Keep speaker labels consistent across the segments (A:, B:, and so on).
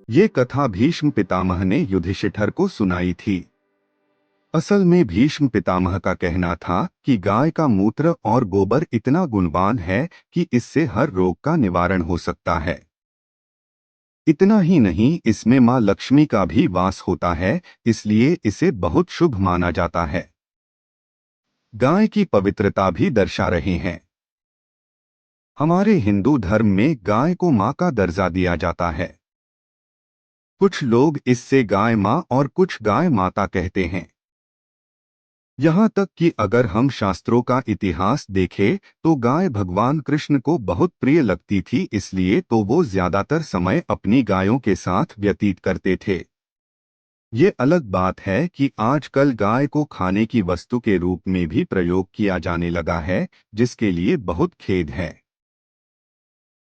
A: ये कथा भीष्म पितामह ने युधिष्ठिर को सुनाई थी। असल में भीष्म पितामह का कहना था कि गाय का मूत्र और गोबर इतना गुणवान है कि इससे हर रोग का निवारण हो सकता है। इतना ही नहीं, इसमें मां लक्ष्मी का भी वास होता है, इसलिए इसे बहुत शुभ माना जाता है। गाय की पवित्रता भी दर्शा रहे हैं। हमारे हिंदू धर्म में गाय को मां का दर्जा दिया जाता है। कुछ लोग इससे गाय मां और कुछ गाय माता कहते हैं। यहाँ तक कि अगर हम शास्त्रों का इतिहास देखें तो गाय भगवान कृष्ण को बहुत प्रिय लगती थी, इसलिए तो वो ज्यादातर समय अपनी गायों के साथ व्यतीत करते थे। ये अलग बात है कि आजकल गाय को खाने की वस्तु के रूप में भी प्रयोग किया जाने लगा है, जिसके लिए बहुत खेद है।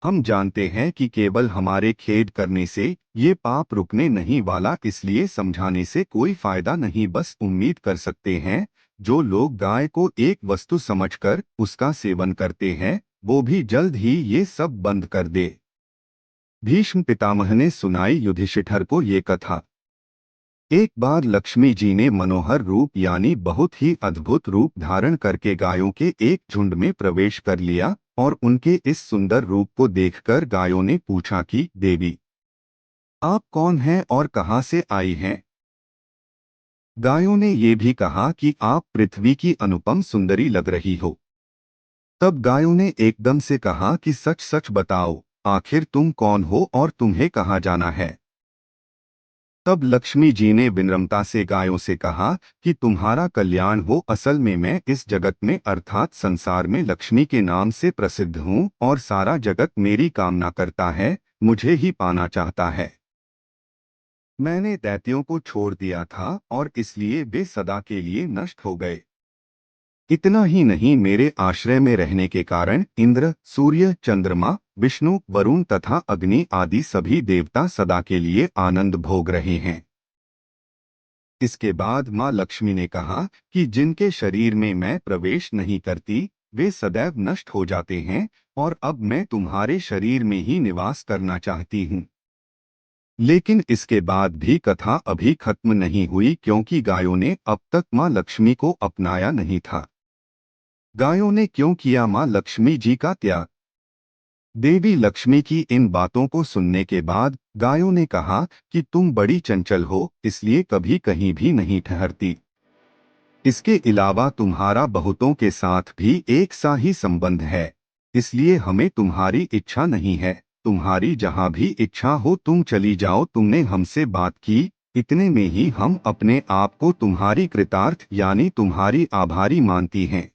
A: हम जानते हैं कि केवल हमारे खेद करने से ये पाप रुकने नहीं वाला, इसलिए समझाने से कोई फायदा नहीं। बस उम्मीद कर सकते हैं जो लोग गाय को एक वस्तु समझकर उसका सेवन करते हैं वो भी जल्द ही ये सब बंद कर दे। भीष्म पितामह ने सुनाई युधिष्ठिर को ये कथा। एक बार लक्ष्मी जी ने मनोहर रूप यानी बहुत ही अद्भुत रूप धारण करके गायों के एक झुंड में प्रवेश कर लिया और उनके इस सुंदर रूप को देखकर गायों ने पूछा कि देवी, आप कौन हैं और कहां से आई हैं? गायों ने ये भी कहा कि आप पृथ्वी की अनुपम सुंदरी लग रही हो। तब गायों ने एकदम से कहा कि सच सच बताओ, आखिर तुम कौन हो और तुम्हें कहाँ जाना है? तब लक्ष्मी जी ने विनम्रता से गायों से कहा कि तुम्हारा कल्याण हो, असल में मैं इस जगत में अर्थात संसार में लक्ष्मी के नाम से प्रसिद्ध हूँ और सारा जगत मेरी कामना करता है, मुझे ही पाना चाहता है। मैंने दैत्यों को छोड़ दिया था और इसलिए वे सदा के लिए नष्ट हो गए। इतना ही नहीं, मेरे आश्रय में रहने के कारण इंद्र, सूर्य, चंद्रमा, विष्णु, वरुण तथा अग्नि आदि सभी देवता सदा के लिए आनंद भोग रहे हैं। इसके बाद मां लक्ष्मी ने कहा कि जिनके शरीर में मैं प्रवेश नहीं करती वे सदैव नष्ट हो जाते हैं और अब मैं तुम्हारे शरीर में ही निवास करना चाहती हूँ। लेकिन इसके बाद भी कथा अभी खत्म नहीं हुई, क्योंकि गायों ने अब तक मां लक्ष्मी को अपनाया नहीं था। गायों ने क्यों किया मां लक्ष्मी जी का त्याग? देवी लक्ष्मी की इन बातों को सुनने के बाद गायों ने कहा कि तुम बड़ी चंचल हो, इसलिए कभी कहीं भी नहीं ठहरती। इसके अलावा तुम्हारा बहुतों के साथ भी एक सा ही संबंध है, इसलिए हमें तुम्हारी इच्छा नहीं है। तुम्हारी जहाँ भी इच्छा हो तुम चली जाओ। तुमने हमसे बात की, इतने में ही हम अपने आप को तुम्हारी कृतार्थ यानी तुम्हारी आभारी मानती हैं।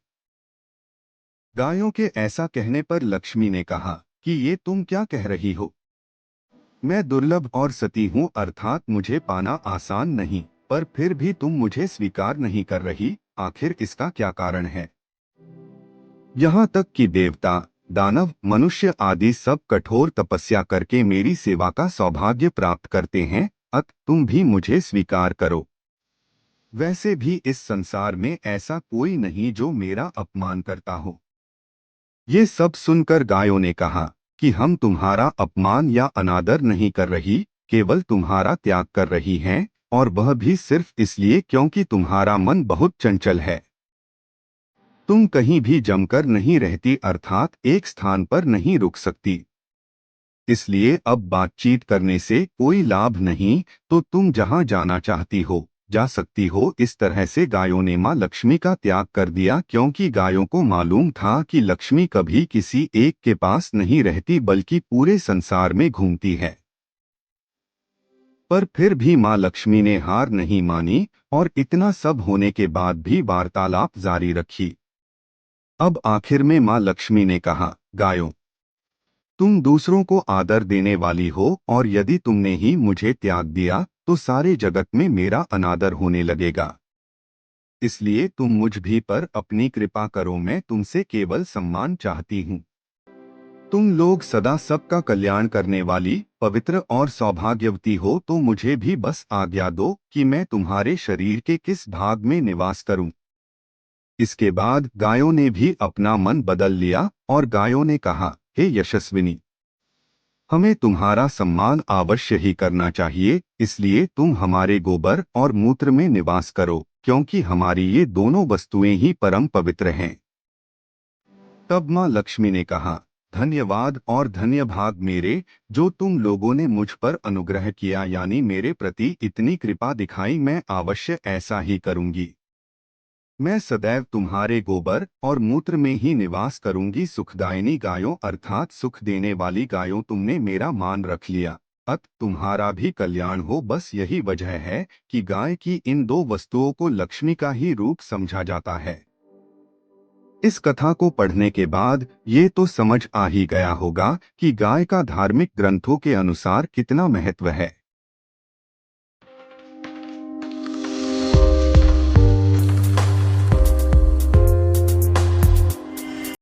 A: गायों के ऐसा कहने पर लक्ष्मी ने कहा कि ये तुम क्या कह रही हो? मैं दुर्लभ और सती हूँ, अर्थात मुझे पाना आसान नहीं, पर फिर भी तुम मुझे स्वीकार नहीं कर रही, आखिर इसका क्या कारण है? यहाँ तक कि देवता, दानव, मनुष्य आदि सब कठोर तपस्या करके मेरी सेवा का सौभाग्य प्राप्त करते हैं, तुम भी मुझे स्वीकार करो। वैसे भी इस संसार में ऐसा कोई नहीं जो मेरा अपमान करता हो। ये सब सुनकर गायों ने कहा कि हम तुम्हारा अपमान या अनादर नहीं कर रही, केवल तुम्हारा त्याग कर रही हैं, और वह भी सिर्फ इसलिए क्योंकि तुम्हारा मन बहुत चंचल है। तुम कहीं भी जमकर नहीं रहती, अर्थात एक स्थान पर नहीं रुक सकती। इसलिए अब बातचीत करने से कोई लाभ नहीं, तो तुम जहां जाना चाहती हो जा सकती हो। इस तरह से गायों ने मां लक्ष्मी का त्याग कर दिया, क्योंकि गायों को मालूम था कि लक्ष्मी कभी किसी एक के पास नहीं रहती बल्कि पूरे संसार में घूमती है। पर फिर भी मां लक्ष्मी ने हार नहीं मानी और इतना सब होने के बाद भी वार्तालाप जारी रखी। अब आखिर में मां लक्ष्मी ने कहा, गायों, तुम दूसरों को आदर देने वाली हो और यदि तुमने ही मुझे त्याग दिया तो सारे जगत में मेरा अनादर होने लगेगा। इसलिए तुम मुझ भी पर अपनी कृपा करो, मैं तुमसे केवल सम्मान चाहती हूँ। तुम लोग सदा सबका कल्याण करने वाली पवित्र और सौभाग्यवती हो, तो मुझे भी बस आज्ञा दो कि मैं तुम्हारे शरीर के किस भाग में निवास करूं। इसके बाद गायों ने भी अपना मन बदल लिया और गायों ने कहा, हे यशस्विनी, हमें तुम्हारा सम्मान अवश्य ही करना चाहिए, इसलिए तुम हमारे गोबर और मूत्र में निवास करो, क्योंकि हमारी ये दोनों वस्तुएं ही परम पवित्र हैं। तब माँ लक्ष्मी ने कहा, धन्यवाद और धन्य भाग मेरे, जो तुम लोगों ने मुझ पर अनुग्रह किया, यानी मेरे प्रति इतनी कृपा दिखाई। मैं अवश्य ऐसा ही करूंगी। मैं सदैव तुम्हारे गोबर और मूत्र में ही निवास करूंगी। सुखदायिनी गायों अर्थात सुख देने वाली गायों, तुमने मेरा मान रख लिया, अत तुम्हारा भी कल्याण हो। बस यही वजह है कि गाय की इन दो वस्तुओं को लक्ष्मी का ही रूप समझा जाता है। इस कथा को पढ़ने के बाद ये तो समझ आ ही गया होगा कि गाय का धार्मिक ग्रंथों के अनुसार कितना महत्व है।